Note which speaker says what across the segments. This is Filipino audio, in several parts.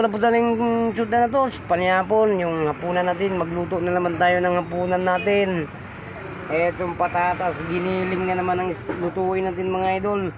Speaker 1: wala po taling suda na to. Panihapon, yung hapunan natin. Magluto na naman tayo ng hapunan natin. Etong patatas, giniling na naman ang lutuin natin mga idol.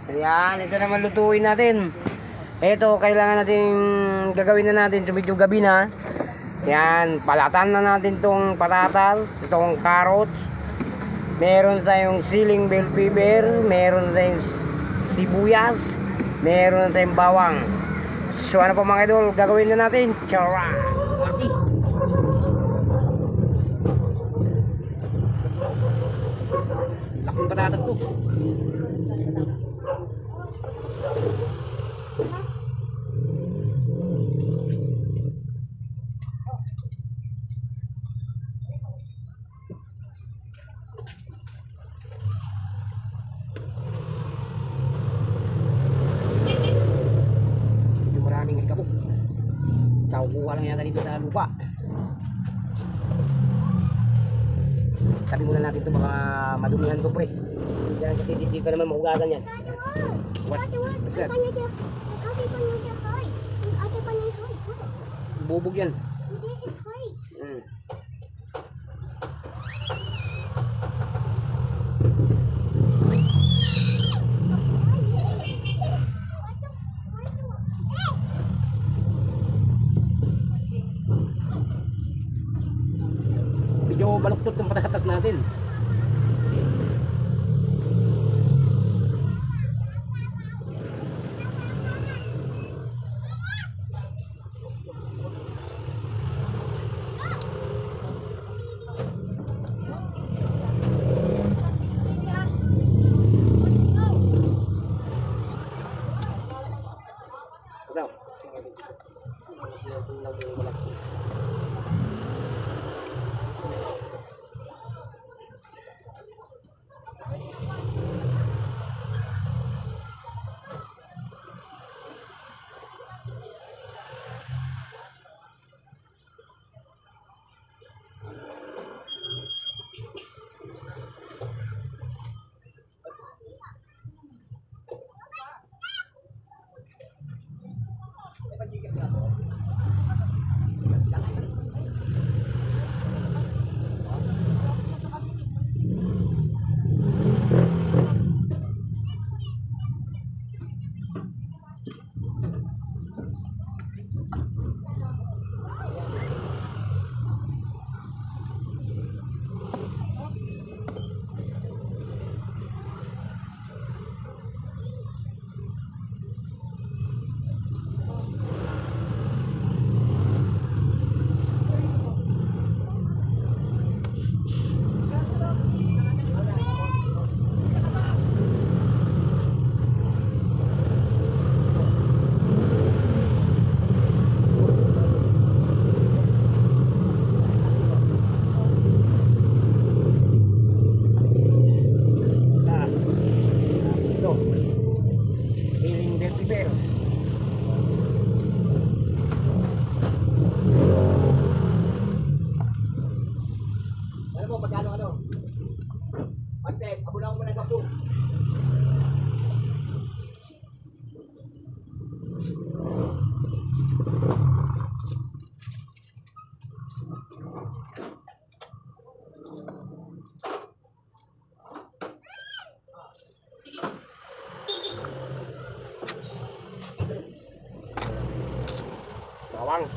Speaker 1: Ayan, ito naman lutuin natin. Ito, kailangan natin gagawin na natin. Medyo gabi na. Ayan, palatan na natin tong patatas, itong carrots. Meron tayong siling bell pepper, meron tayong sibuyas, meron tayong bawang. So ano pa mga idol, gagawin na natin. Chara! Laking patatas to. Kuha lang yata dito sa lupa. Sabi muna natin ito, baka madumihan to pre. Yan, kasi hindi pa naman mahugasan yan. What? What's that? Bubog yan. Medyo baluktot yung patatas natin. Bawang.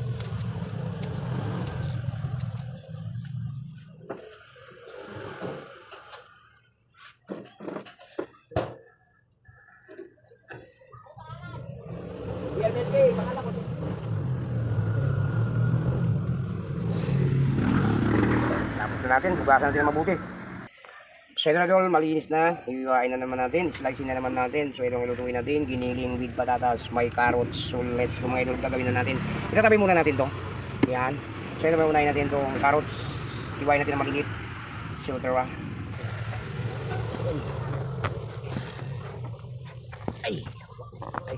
Speaker 1: Tapos na natin, bukasan natin mabuti. So ito na doon, malinis na. Iwiwain na naman natin, slicing na naman natin. So itong ilutuin natin, giniling with patatas, may carrots. So let's go mga idol, gagawin na natin. Itatabi muna natin to. Yan. So ito unahin natin itong carrots. Iwain natin na maliit. So tara. Ay. Ay.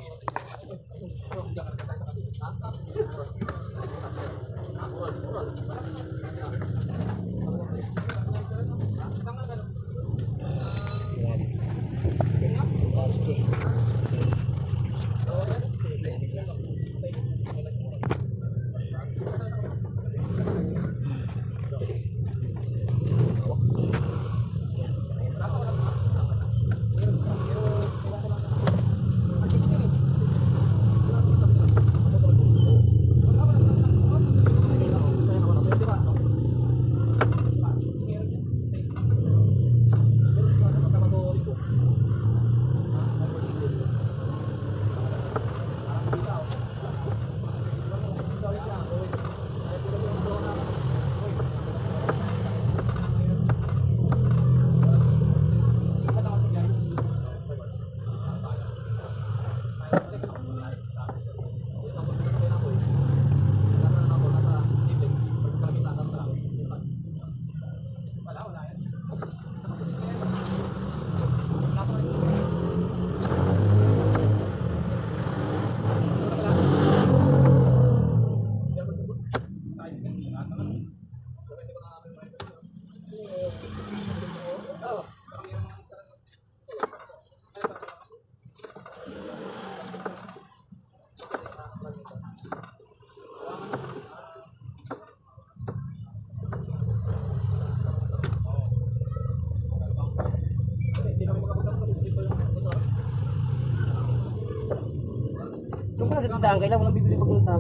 Speaker 1: sa tindahan, kailangan walang bibili pag ng tao.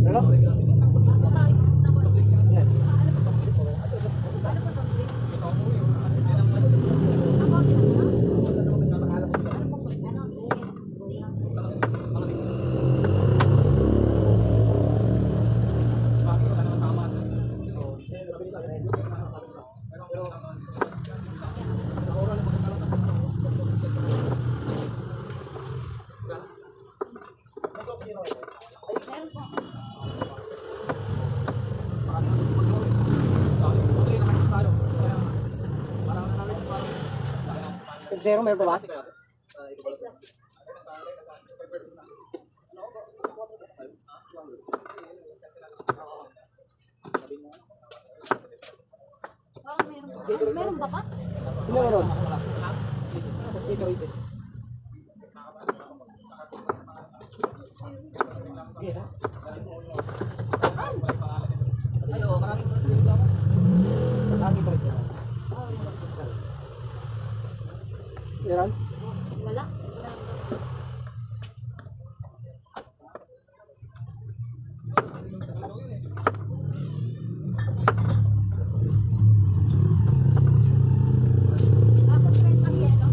Speaker 1: Ano? Zero, meron pa ba?
Speaker 2: Meron ba pa?
Speaker 1: Meron. Meron?
Speaker 2: Wala. Tapos rin ang yelo.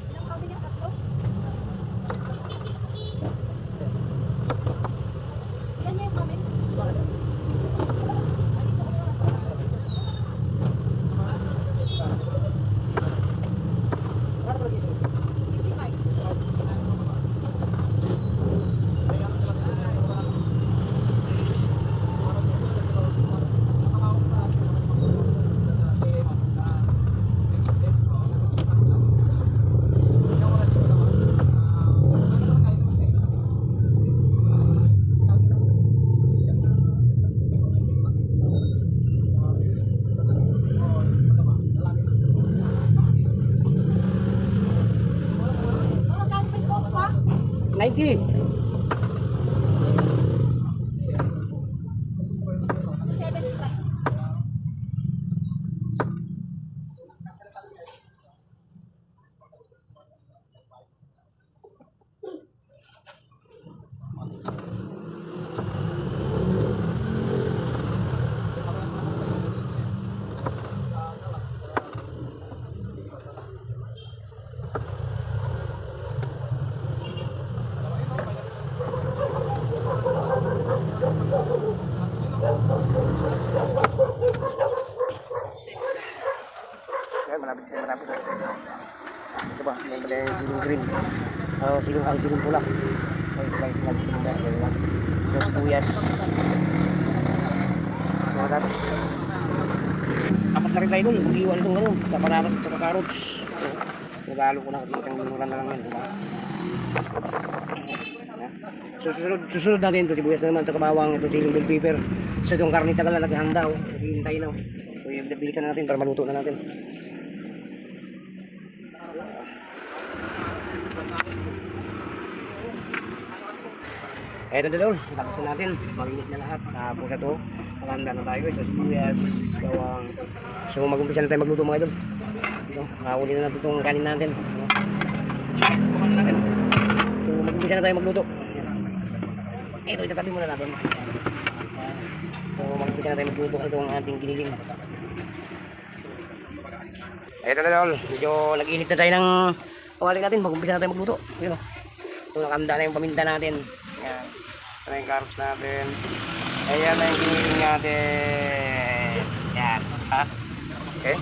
Speaker 2: Ilang kami niya? Tatlo? Ilan niya yung kami? Magkano pa yung coke pa?
Speaker 1: 90.
Speaker 2: 75.
Speaker 1: Ayan, malapit. Ito ba? May silong green. Ang silong pula. Ay, nagtinda. Yan lang. Yung sibuyas. Tapos na rin tayo dun. Mag-iwan itong ano. Kaparatot sa carrots. Nagalo ko na kasi isang minuran na lang yan. Diba? Susunod natin ito. Sibuyas na naman sa kabawang. Ito siling bell pepper. So itong karne tagal na naghihanda. Hihintay na. So bilisan natin para maluto na natin. Eto na doon, tapos na natin, malinis na lahat. Tapos ito, maganda na tayo, ito sibuyas, bawang. So mag-umpisa na tayo magluto mga idol. Ito, makahuli na natin itong kanin natin. So mag-umpisa na tayo magluto. Ito, itatabi muna natin. So, mag-umpisa na tayo magluto itong ating giniling. Ito na tol, medyo nag-init na tayo ng kawali natin. Mag-umpisa na tayo magluto. Yun o. Ito, nakanda na yung paminta natin. Ayan. Ito na yung carrots natin. Ayan na yung giniling natin. Ayan. Ha? Okay.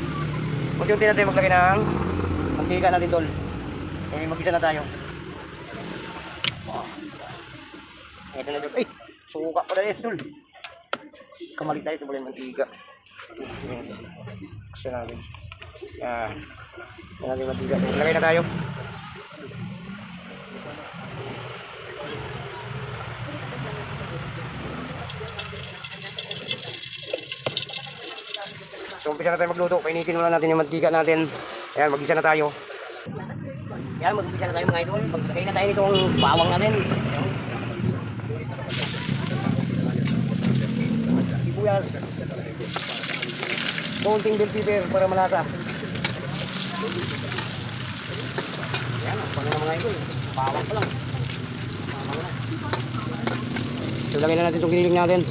Speaker 1: Unti-unti na tayo maglagay ng mantika natin tol. Okay, mag-isa na tayo. Oh. Ito na tol. Ay! Suka pa na yun tol. Kamali tayo, ito pala yung mantika. Kasi natin. Yan. Yan natin yung mantika. Lagay na tayo. So, umpisa na tayo magluto. Painitin muna natin yung mantika natin. Ayan, mag-isa na tayo. Yan, mag-umpisa na tayo mga idol. Maglagay na tayo nitong bawang natin. Sibuyas. Konting bell pepper para malasa. Yan, pang na mga idol. Bawang pa lang. So, lagay na natin itong giniling natin.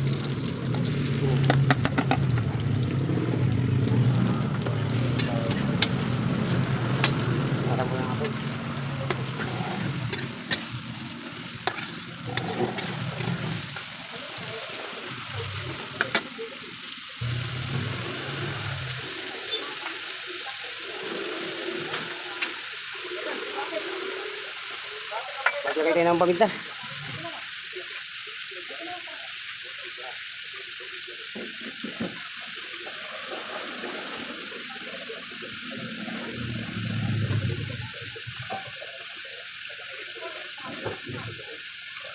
Speaker 1: Parang po lang ako. Maglagay tayo ng paminta.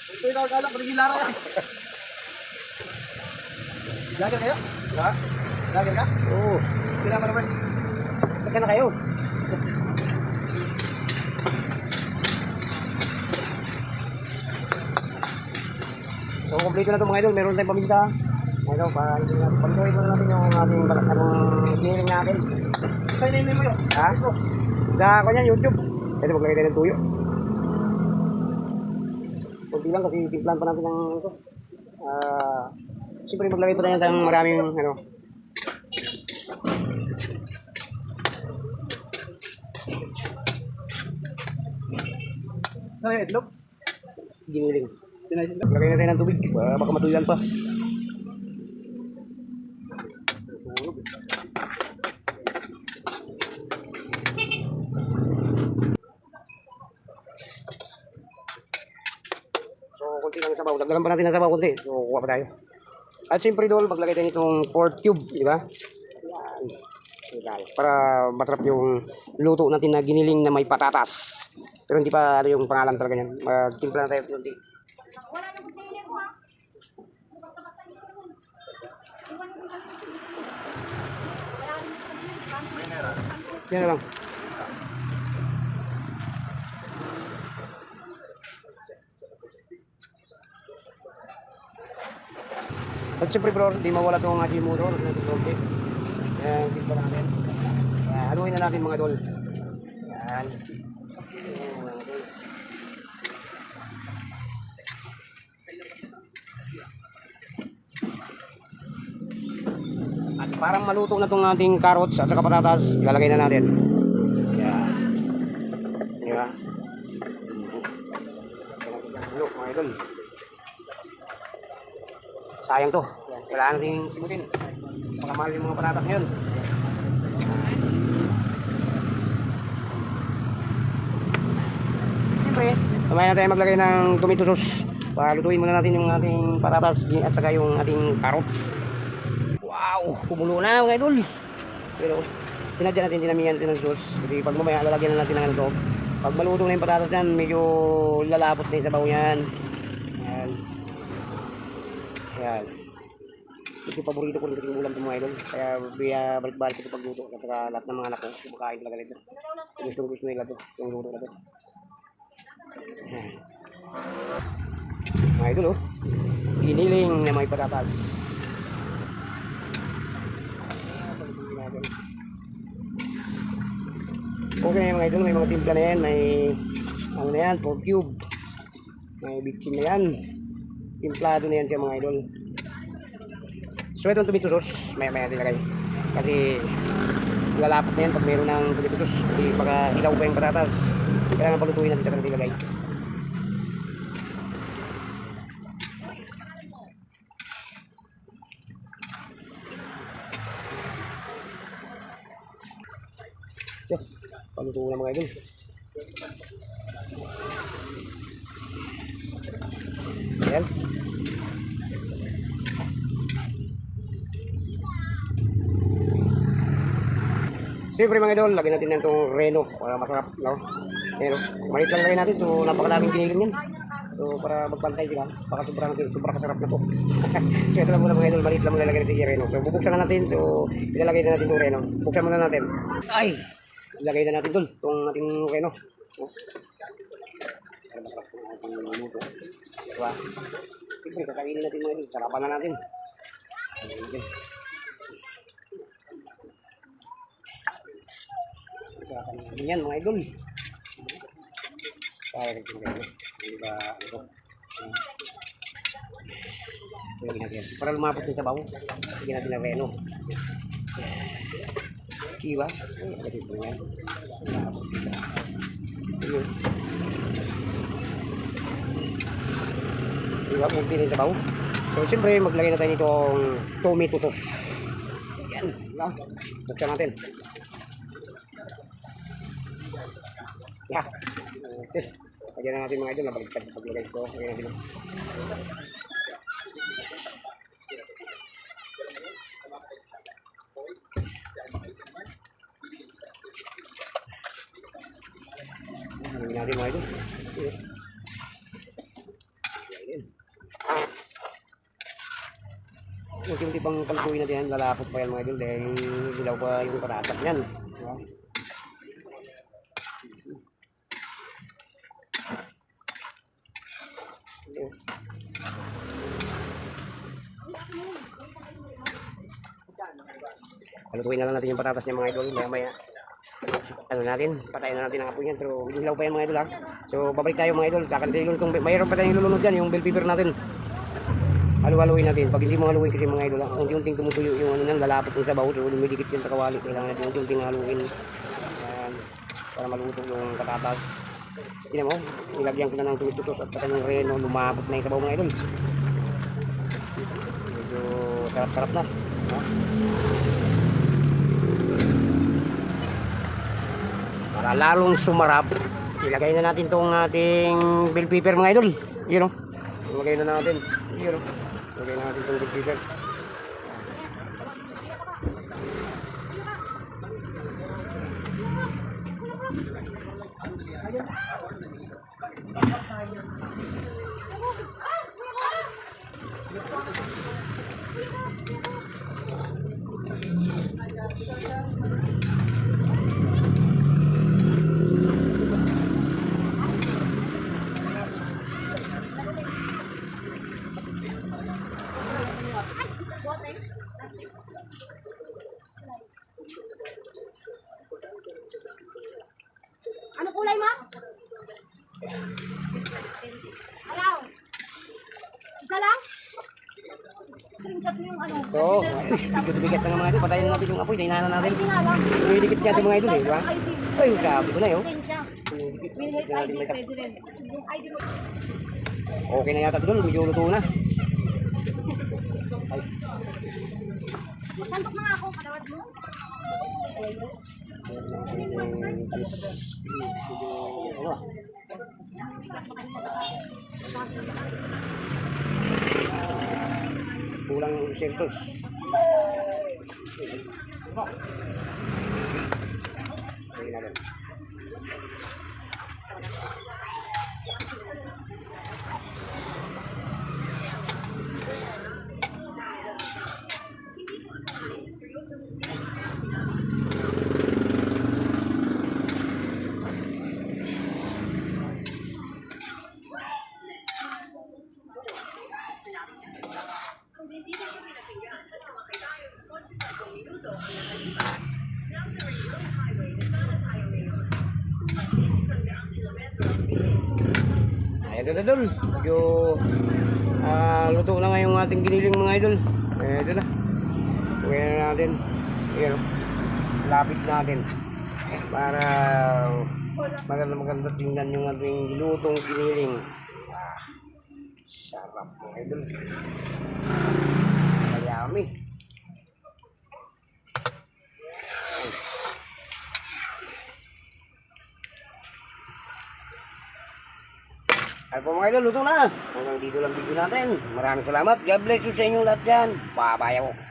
Speaker 3: Ito yung kagala, panigilara yan. Lager kayo?
Speaker 1: Ha?
Speaker 3: Lager ka?
Speaker 1: Oo.
Speaker 3: Sila pa naman.
Speaker 1: Saka na kayo. So, kompleto na ito mga idol. Meron tayong paminta. Ito, palutuin muna natin yung ating giniling natin.
Speaker 3: Saan na mo yun?
Speaker 1: Ha? Sa kanya, YouTube. Ito, maglagay tayo ng tuyo. Kunti lang kasi timplan pa natin ng ito. Siyempre maglagay pa tayo ng maraming ano.
Speaker 3: Ano yung itlog?
Speaker 1: Giniling.
Speaker 3: Sinaisin ka?
Speaker 1: Maglagay na tayo ng tubig. Baka matuyan pa. So, kunti lang yung sabaw. Dagdagan pa natin ng sabaw kunti. So, kuha pa tayo. At siyempre dol, maglagay tayo nitong pork cube, di ba? Yan. Yan. Para matrap yung luto natin na giniling na may patatas. Pero hindi pa ano yung pangalan talaga niyan. Magtimpla na tayo kunti.
Speaker 2: Wala nang container mo ha. Basta-basta dito mo. Iwan mo lang. Wala nang
Speaker 1: Yan na lang. At siyempre bro, di mawala itong ating motor. Yan, timpla natin. Yan, anuhin na natin mga dol. Yan. At parang maluto na itong ating carrots at saka patatas, ilalagay na natin. Yan. Diba? Look, mga idol. Sayang to. Kailangan natin simutin. Pakamahal yung mga patatas ngayon. Siyempre, kamaya na tayo maglagay ng tomato sauce. Palutuin muna natin yung ating patatas at saka yung ating carrots. Wow! Kumulo na mga idol. Pero, sinadya natin dinamihan natin ng sauce. Kasi pag mamaya lalagyan na natin ng ano to. Pag maluto na yung patatas yan, medyo lalapot na yung sabaw yan. Yan. Yan. Ito yung paborito ko nito yung ulam ng mga idol. Kaya balik-balik ito pagluto. At saka lahat ng mga anak ko, kumakain talaga nito. Gusto nila ito, yung luto na ito. Mga idol oh. Giniling na may patatas. Okay mga idol, may mga timpla na yan. May ano na yan, pork cube. May bitchin na yan. Timplado na yan siya mga idol. So itong tomato sauce, maya nilagay. Kasi lalapot na yan pag mayroon ng tomato sauce. Hindi baka hilaw pa yung patatas. Kailangan palutuin natin sa nilagay. Yo, palutuin na mga idol. Ayan. Siyempre mga idol, lagyan natin itong reno para masarap, no? Pero, malit lang lagyan natin. So, napakadaming giniling yan. So, para magpantay sila. Baka sobra kasarap na to. So, ito lang muna mga idol, malit lang muna lagyan natin yung reno. So, bubuksan na natin. So, ilalagay na natin itong reno. Buksan muna natin. Ay! Ilagay na natin dun, itong ating reno. No? Para masarap itong ating luto. Diba? Siyempre, kakainin natin mga idol. Sarapan na natin. Ayan. Yan mga idol. Kaya rin yung gano'n. Hindi ba ito? Lagyan natin. Para lumapot yung sabaw. Lagyan natin ng reno. Kiwa. Lagyan ito yan. Kiwa. Punti na yung sabaw. So siyempre maglagay na tayo nitong tomato sauce. Yan. Buksan natin. Ya. Okay. Lagyan na natin mga idol, nabaliktad paglagay ito. Lagyan natin. Lagyan natin mga idol. Ayan. Unti-unti pang palutuin natin yan, lalapot pa yan mga idol dahil hilaw pa yung patatas yan. Diba? Palutuin na lang natin yung patatas niya mga idol. Maya ano natin, patayin na natin ang apoy niyan. Pero hilaw pa yan mga idol ha. So babalik tayo mga idol. Kakantilon itong mayroon pa tayong lulunod dyan, yung bell pepper natin. Halu-haluin natin. Pag hindi mo haluin kasi mga idol ha, unti-unting tumutuyo yung ano nang lalapot yung sabaw. So lumidikit yung takawali. Kailangan natin unti-unting haluin. Para maluto yung patatas. Tingnan mo, nilagyan ko na ng tumitos at pati ng reno, lumabot na yung sabaw mga idol. Medyo sarap-sarap na. No? Para lalong sumarap, ilagay na natin itong ating bell pepper mga idol. Yun o. Ilagay na natin. Yun o. Ilagay na natin itong bell pepper.
Speaker 2: Ano kulay mo? Ayaw. Isa lang? Screenshot mo yung ano.
Speaker 1: So, bigat na nga mga idol. Patayin na natin yung apoy. Dainahan na natin.
Speaker 2: ID nga lang.
Speaker 1: Dumidikit niya mga idol eh, di ba?
Speaker 2: ID.
Speaker 1: Ay, sabi ko na yun.
Speaker 2: Lisensya. May health ID, pwede rin. Yung ID mo.
Speaker 1: Okay na yata doon, medyo luto na. Ay.
Speaker 2: Sandok na nga ako, kalawad mo.
Speaker 1: Ano ah? Kulang sentos. Ayun na rin. Ayan idol, medyo luto na nga yung ating giniling mga idol. Ayan na. Uwi na natin. Ayan, lapit natin. Para maganda tingnan yung ating dilutong siniling. Ah, sarap mga idol. Mayami. Ay po mga idol, luto na. Hanggang dito lang video natin. Maraming salamat. God bless you sa inyong lahat dyan. Bye-bye ako.